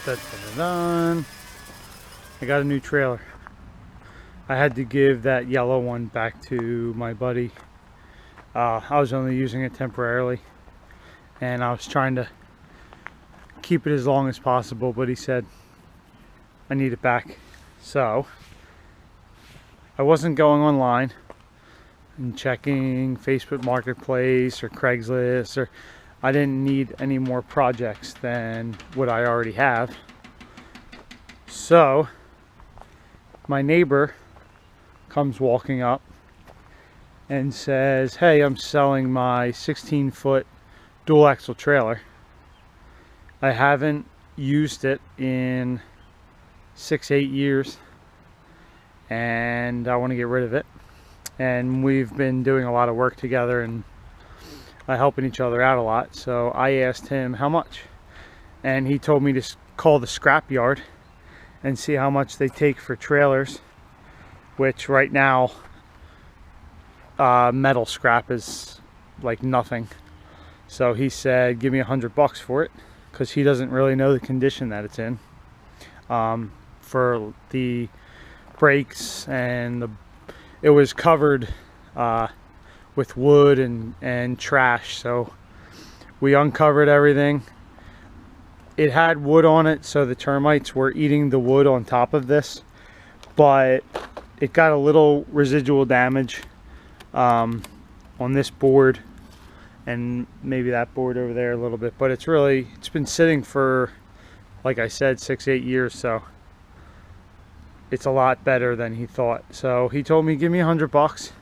Dun, dun, dun. I got a new trailer. I had to give that yellow one back to my buddy. I was only using it temporarily, and I was trying to keep it as long as possible, but he said I need it back. So I wasn't going online and checking Facebook Marketplace or Craigslist, or I didn't need any more projects than what I already have. So my neighbor comes walking up and says, "Hey, I'm selling my 16-foot dual axle trailer. I haven't used it in 6-8 years and I want to get rid of it. And we've been doing a lot of work together and helping each other out a lot." So I asked him how much, and he told me to call the scrap yard and see how much they take for trailers, which right now metal scrap is like nothing. So he said give me $100 for it, because he doesn't really know the condition that it's in, for the brakes, and it was covered with wood and trash. So we uncovered everything. It had wood on it, so the termites were eating the wood on top of this, but it got a little residual damage on this board and maybe that board over there a little bit, but it's been sitting for, like I said, 6-8 years, so it's a lot better than he thought. So he told me give me $100,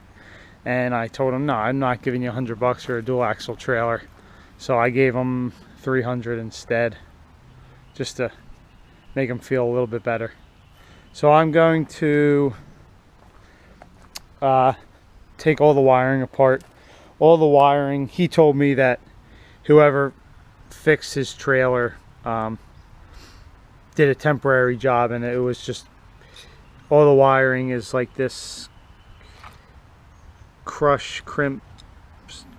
and I told him no, I'm not giving you $100 for a dual axle trailer. So I gave him $300 instead, just to make him feel a little bit better. So I'm going to take all the wiring apart. All the wiring, he told me that whoever fixed his trailer did a temporary job, and it was just, all the wiring is like this crush, crimp,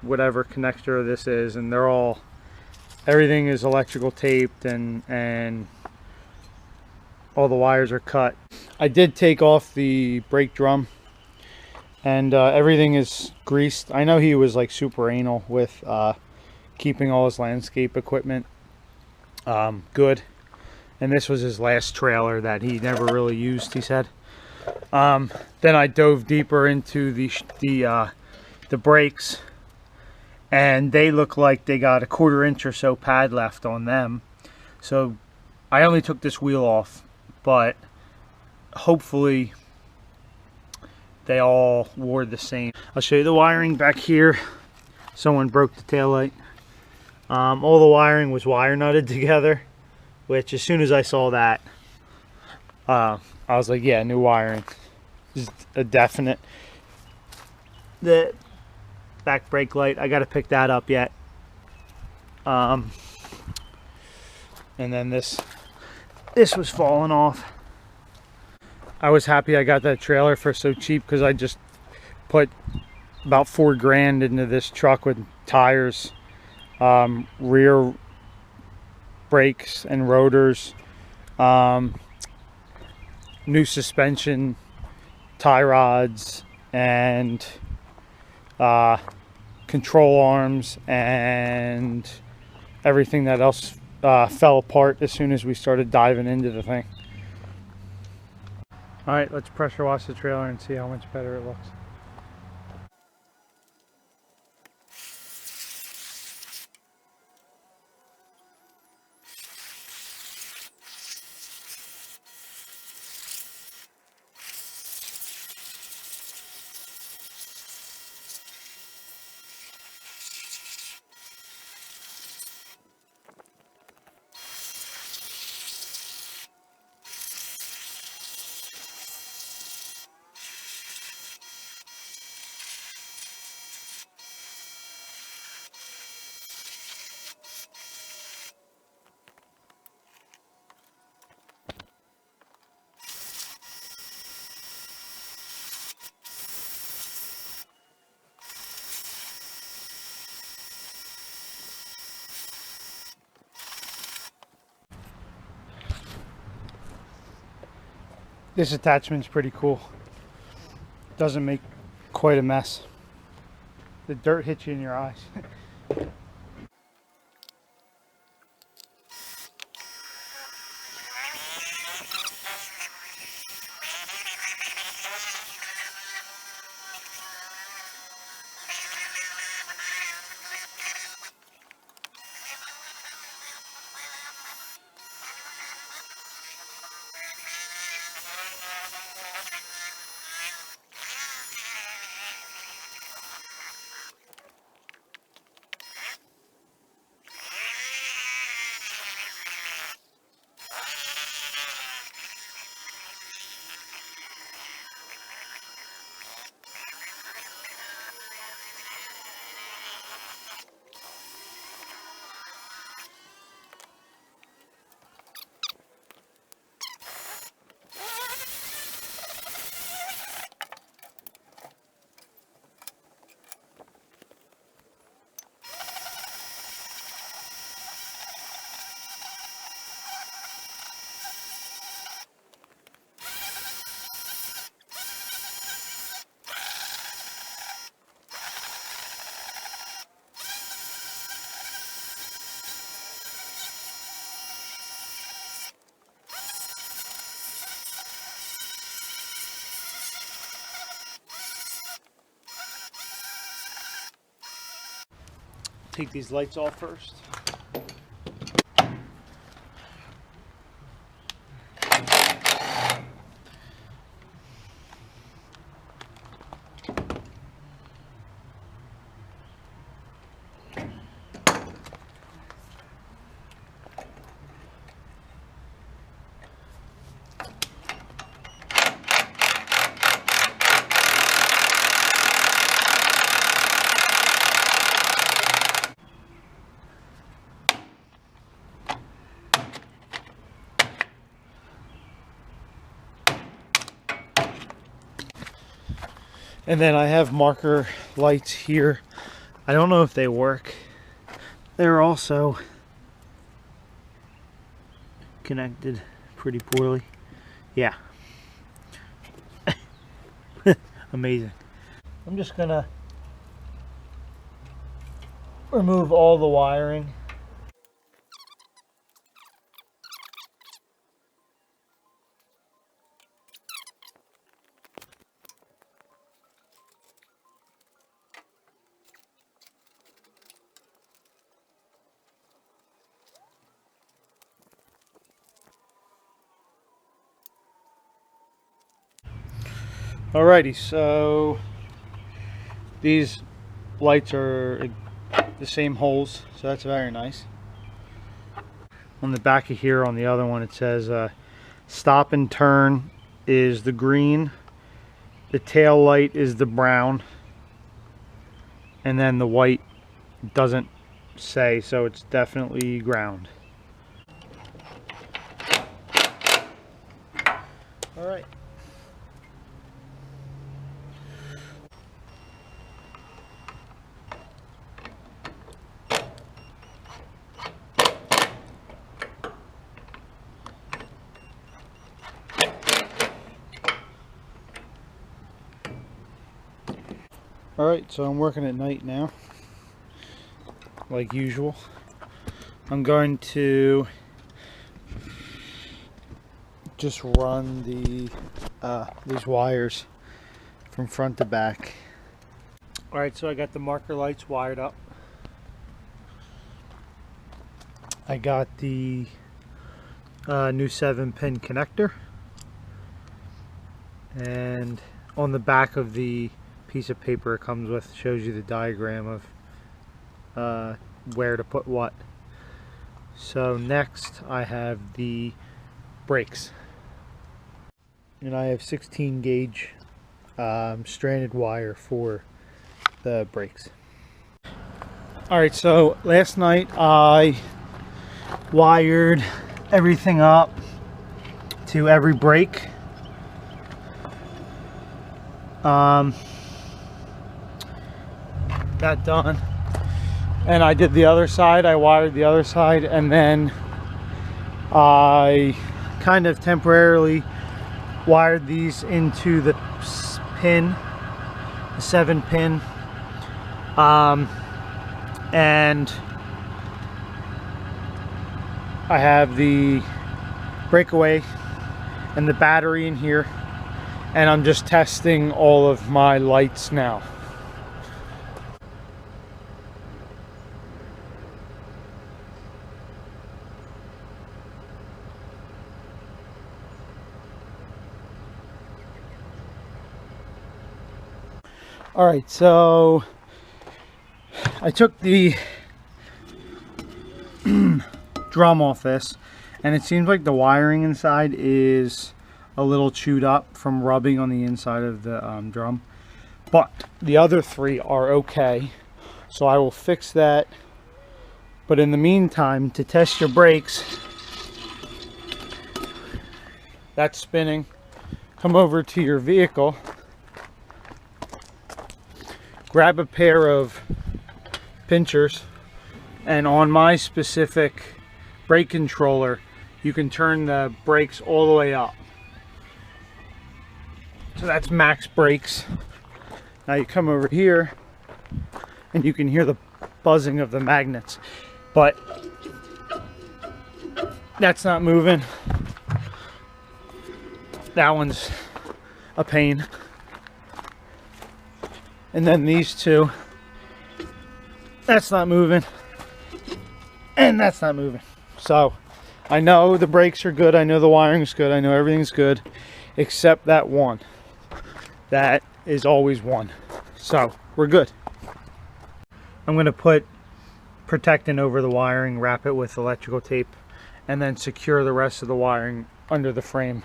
whatever connector this is, and everything is electrical taped, and all the wires are cut. I did take off the brake drum, and everything is greased. I know he was like super anal with keeping all his landscape equipment good, and this was his last trailer that he never really used, he said. Then I dove deeper into the brakes, and they look like they got a 1/4 inch or so pad left on them. So I only took this wheel off, but hopefully they all wore the same. I'll show you the wiring back here. Someone broke the taillight. All the wiring was wire nutted together, which as soon as I saw that, I was like, yeah, new wiring. Just a definite. The back brake light, I got to pick that up yet. And then this was falling off. I was happy I got that trailer for so cheap, because I just put about $4 grand into this truck with tires, rear brakes and rotors, new suspension, tie rods, and control arms, and everything that else fell apart as soon as we started diving into the thing. All right, let's pressure wash the trailer and see how much better it looks. This attachment's pretty cool. Doesn't make quite a mess. The dirt hits you in your eyes. Take these lights off first. And then I have marker lights here. I don't know if they work. They're also connected pretty poorly. Yeah. Amazing. I'm just gonna remove all the wiring. Alrighty, so these lights are the same holes, so that's very nice. On the back of here, on the other one, it says stop and turn is the green, the tail light is the brown, and then the white doesn't say, so it's definitely ground. Alright. Alright, so I'm working at night now, like usual. I'm going to just run these wires from front to back. Alright, so I got the marker lights wired up. I got the new 7-pin connector. And on the back of the piece of paper it comes with shows you the diagram of where to put what. So next I have the brakes, and I have 16 gauge stranded wire for the brakes. Alright, so last night I wired everything up to every brake. That done, and I did the other side. I wired the other side, and then I kind of temporarily wired these into the pin, the 7-pin, and I have the breakaway and the battery in here, and I'm just testing all of my lights now. All right, so I took the drum off this, and it seems like the wiring inside is a little chewed up from rubbing on the inside of the drum, but the other three are okay, so I will fix that. But in the meantime, to test your brakes, that's spinning. Come over to your vehicle, grab a pair of pinchers, and on my specific brake controller, you can turn the brakes all the way up. So that's max brakes. Now you come over here and you can hear the buzzing of the magnets, but that's not moving. That one's a pain. And then these two, that's not moving, and that's not moving. So I know the brakes are good, I know the wiring's good, I know everything's good, except that one. That is always one. So we're good. I'm going to put protectant over the wiring, wrap it with electrical tape, and then secure the rest of the wiring under the frame.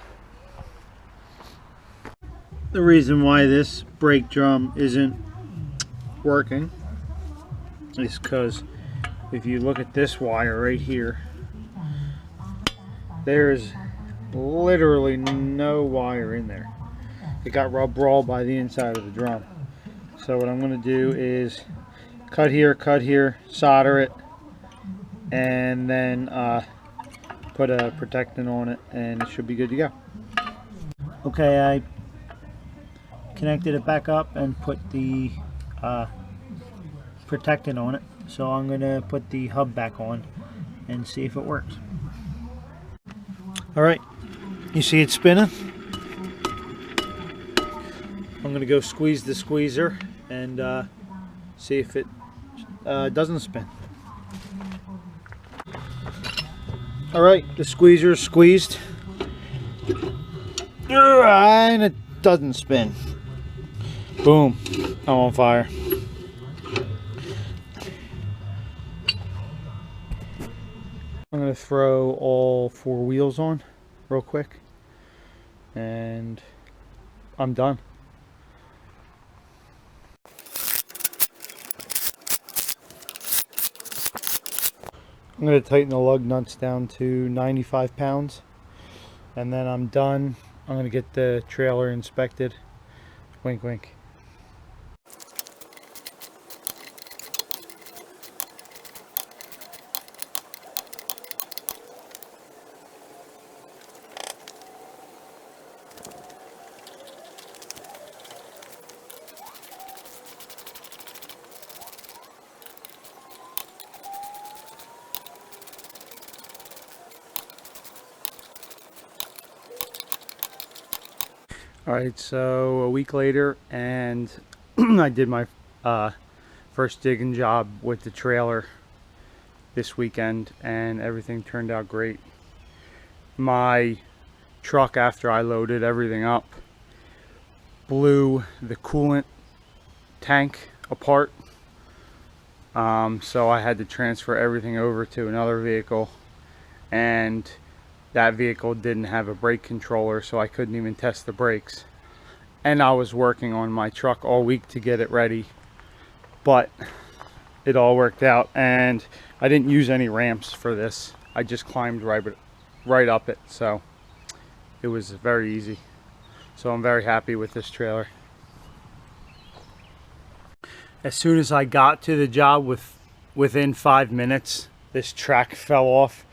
The reason why this brake drum isn't working is because if you look at this wire right here, there's literally no wire in there. It got rubbed raw by the inside of the drum. So what I'm going to do is cut here, solder it, and then put a protectant on it, and it should be good to go. Okay, I connected it back up and put the protectant on it, so I'm going to put the hub back on and see if it works. Alright, you see it spinning? I'm going to go squeeze the squeezer and see if it doesn't spin. Alright, the squeezer is squeezed and it doesn't spin. Boom, I'm on fire. I'm going to throw all 4 wheels on real quick and I'm done. I'm going to tighten the lug nuts down to 95 pounds and then I'm done. I'm going to get the trailer inspected. Wink, wink. Alright, so a week later, and I did my first digging job with the trailer this weekend, and everything turned out great. My truck, after I loaded everything up, blew the coolant tank apart, so I had to transfer everything over to another vehicle, and that vehicle didn't have a brake controller, so I couldn't even test the brakes. And I was working on my truck all week to get it ready, but it all worked out, and I didn't use any ramps for this. I just climbed right up it, so it was very easy. So I'm very happy with this trailer. As soon as I got to the job, within 5 minutes, this track fell off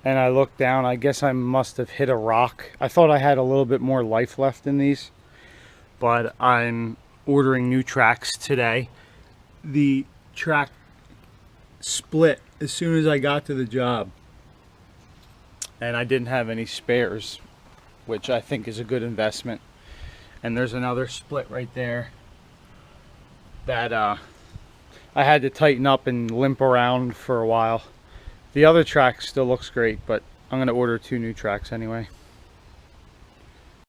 and I looked down. I guess I must have hit a rock. I thought I had a little bit more life left in these, but I'm ordering new tracks today. The track split as soon as I got to the job, and I didn't have any spares, which I think is a good investment. And there's another split right there that I had to tighten up and limp around for a while. The other track still looks great, but I'm going to order 2 new tracks anyway.